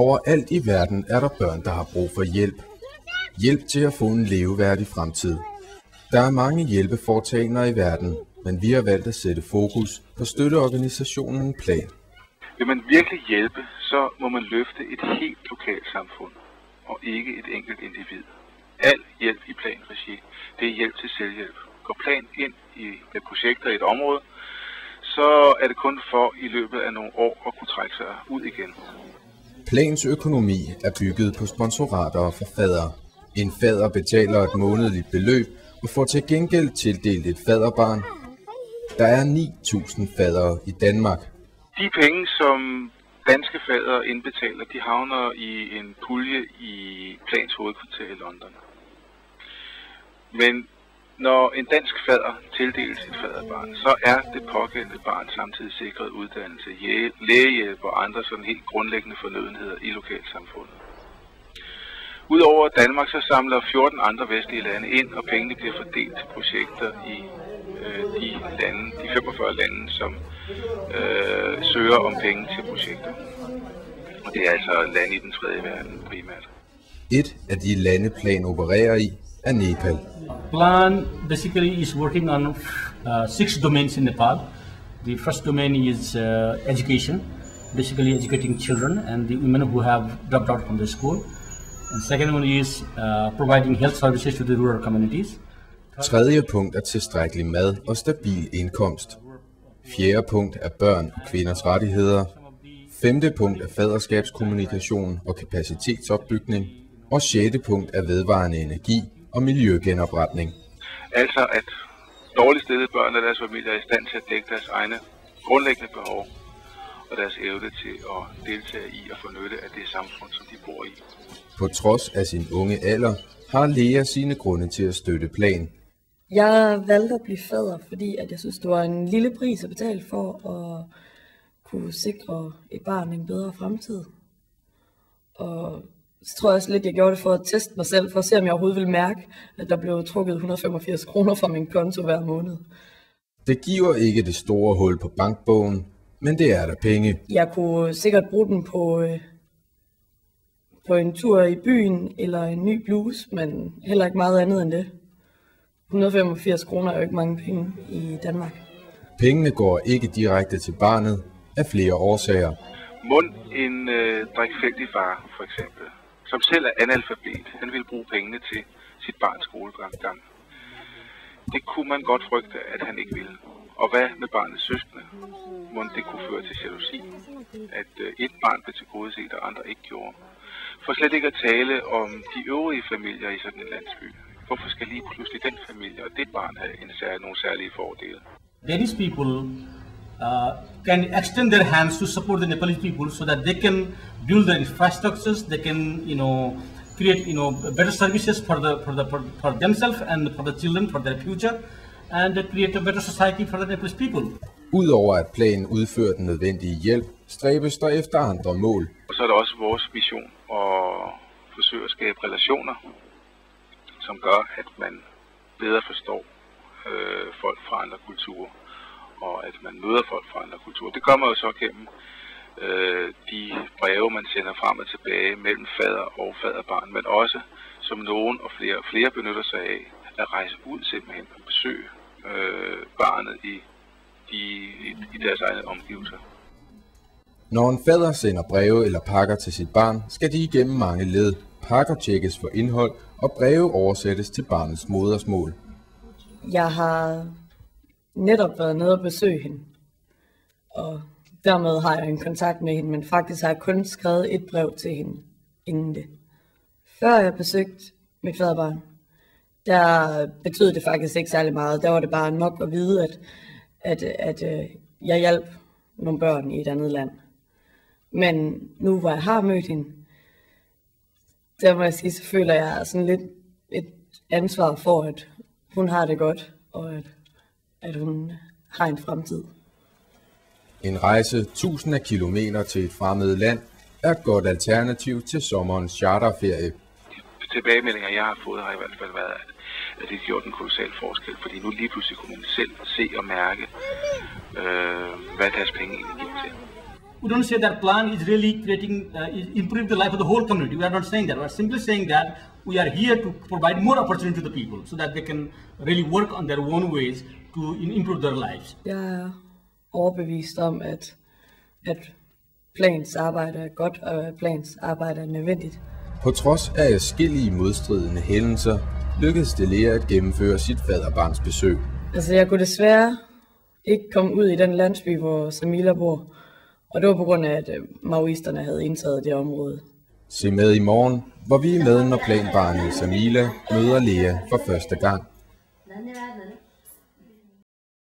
Overalt i verden er der børn, der har brug for hjælp. Hjælp til at få en leveværdig fremtid. Der er mange hjælpeforetagender i verden, men vi har valgt at sætte fokus på støtteorganisationen Plan. Vil man virkelig hjælpe, så må man løfte et helt lokalt samfund, og ikke et enkelt individ. Al hjælp i Plan-regi, det er hjælp til selvhjælp. Går Plan ind med projekter i et område, så er det kun for i løbet af nogle år at kunne trække sig ud igen. Plans økonomi er bygget på sponsorater og fadere. En fader betaler et månedligt beløb og får til gengæld tildelt et faderbarn. Der er 9.000 fadere i Danmark. De penge, som danske fadere indbetaler, de havner i en pulje i Plans hovedkvarter i London. Men når en dansk fader tildeles et faderbarn, så er det pågældende barn samtidig sikret uddannelse, lægehjælp og andre sådan helt grundlæggende fornødenheder i lokalsamfundet. Udover Danmark så samler 14 andre vestlige lande ind, og pengene bliver fordelt til projekter i de 45 lande, som søger om penge til projekter. Og det er altså lande i den tredje verden primært. Et af de lande Plan opererer i er Nepal. Plan basically is working on 6 domains in Nepal. The first domain is education, basically educating children and the women who have dropped out from the school. And second one is providing health services to the rural communities. Tredje punkt er tilstrækkelig mad og stabil indkomst. Fjerde punkt er børn og kvinders rettigheder. Femte punkt er faderskabskommunikation og kapacitetsopbygning. Og sjette punkt er vedvarende energi og miljøgenopretning. Altså at dårligt stillede børn og deres familier er i stand til at dække deres egne grundlæggende behov og deres evne til at deltage i og få nytte af det samfund, som de bor i. På trods af sin unge alder har Lea sine grunde til at støtte Plan. Jeg valgte at blive fader, fordi at jeg synes, det var en lille pris at betale for at kunne sikre et barn en bedre fremtid. Og så tror jeg også lidt, jeg gjorde det for at teste mig selv, for at se, om jeg overhovedet ville mærke, at der blev trukket 185 kroner fra min konto hver måned. Det giver ikke det store hul på bankbogen, men det er der penge. Jeg kunne sikkert bruge den på en tur i byen eller en ny bluse, men heller ikke meget andet end det. 185 kroner er jo ikke mange penge i Danmark. Pengene går ikke direkte til barnet af flere årsager. Mund en drikfældig far, for eksempel, som selv er analfabet, han vil bruge pengene til sit barns skolegang. Det kunne man godt frygte, at han ikke ville. Og hvad med barnets søskende? Mund det kunne føre til jalousi, at et barn blev tilgodeset, og andre ikke gjorde. For slet ikke at tale om de øvrige familier i sådan en landsby. Hvorfor skal lige pludselig den familie og det barn have nogle særlige fordele? Danish people can extend their hands to support the Nepalese people so that they can build their infrastructures, they can, create, better services for themselves and for the children, for their future, and create a better society for the Nepalese people. Udover at Plan udfører den nødvendige hjælp, stræbes der efter andre mål. Og så er det også vores mission at forsøge at skabe relationer, som gør, at man bedre forstår folk fra andre kulturer, og at man møder folk fra andre kulturer. Det kommer jo så gennem de breve, man sender frem og tilbage mellem fader og faderbarn, men også, som nogen og flere benytter sig af, at rejse ud simpelthen og besøge barnet i deres egne omgivelser. Når en fader sender breve eller pakker til sit barn, skal de igennem mange led. Pakker tjekkes for indhold, og breve oversættes til barnets modersmål. Jeg har netop været nede og besøge hende, og dermed har jeg en kontakt med hende, men faktisk har jeg kun skrevet et brev til hende inden det. Før jeg besøgte mit faderbarn, der betød det faktisk ikke særlig meget. Der var det bare nok at vide, at jeg hjalp nogle børn i et andet land. Men nu hvor jeg har mødt hende, der må jeg sige, så føler jeg sådan lidt et ansvar for, at hun har det godt, og at hun har en fremtid. En rejse tusinder af kilometer til et fremmed land er et godt alternativ til sommerens charterferie. De tilbagemeldinger, jeg har fået, har i hvert fald været, at det har gjort en kolossal forskel, fordi nu lige pludselig kunne man selv se og mærke, hvad deres penge egentlig gik til. we don't say that plan is really creating, improving the life of the whole community. We are not saying that. We are simply saying that we are here to provide more opportunity to the people so that they can really work on their own ways to improve their lives. Jeg er overbevist om, at Plans arbejde er godt, og at Plans arbejde er nødvendigt. På trods af adskillige modstridende hændelser, lykkedes det Lea at gennemføre sit faderbarns besøg. Altså, jeg kunne desværre ikke komme ud i den landsby, hvor Samila bor, og det var på grund af, at maoisterne havde indtaget det område. Se med i morgen, hvor vi er med, når planbarnet Samila møder Lea for første gang.